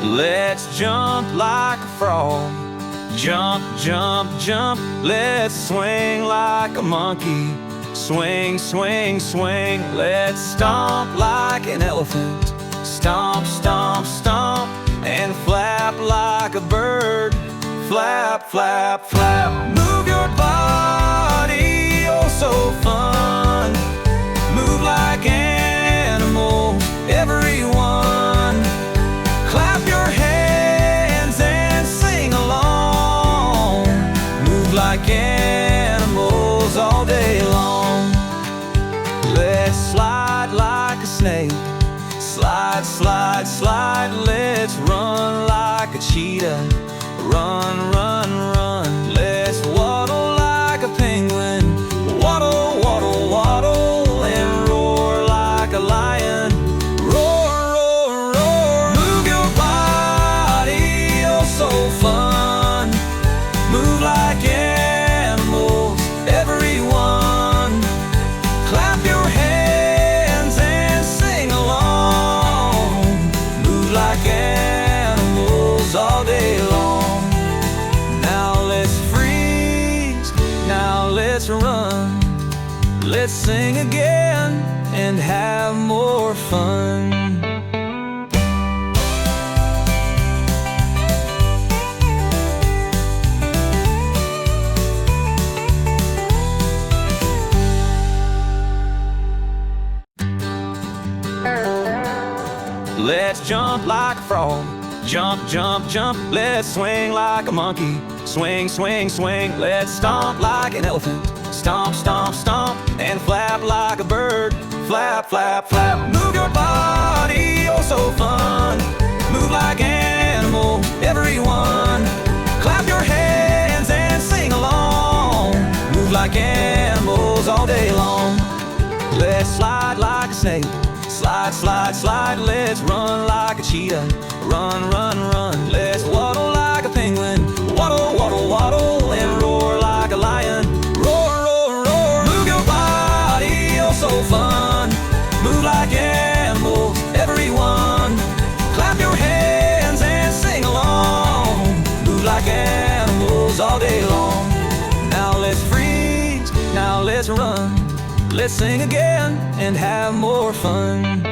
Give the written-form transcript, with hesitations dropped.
Let's jump like a frog. Jump, jump, jump. Let's swing like a monkey. Swing, swing, swing. Let's stomp like an elephant. Stomp, stomp, stomp. And flap like a bird. Flap, flap, flap. Move your body, oh so fun. Move like animals, everyone. Clap your hands and sing along. Move like animals all day long. Let's slide like a snake. Slide, slide, slide. Let's run like a cheetah. Run, run, run. Let's waddle like a penguin. Waddle, waddle, waddle. And roar like a lion. Roar, roar, roar. Move your body, oh so fun. Move like animals, everyone. Clap your hands and sing along. Move like animals all day long. Let's run, let's sing again and have more fun. Let's jump like a frog. Jump, jump, jump. Let's swing like a monkey. Swing, swing, swing. Let's stomp like an elephant. Stomp, stomp, stomp. And flap like a bird. Flap, flap, flap. Move your body, oh so fun. Move like animals, everyone. Clap your hands and sing along. Move like animals all day long. Let's slide like a snake. Slide, slide, slide. Let's run like a cheetah. Run, run, run. Let's waddle like a penguin. Waddle, waddle, waddle. And roar like a lion. Roar, roar, roar. Move your body, oh so fun. Move like animals, everyone. Clap your hands and sing along. Move like animals all day long. Now let's freeze, now let's run. Let's sing again and have more fun.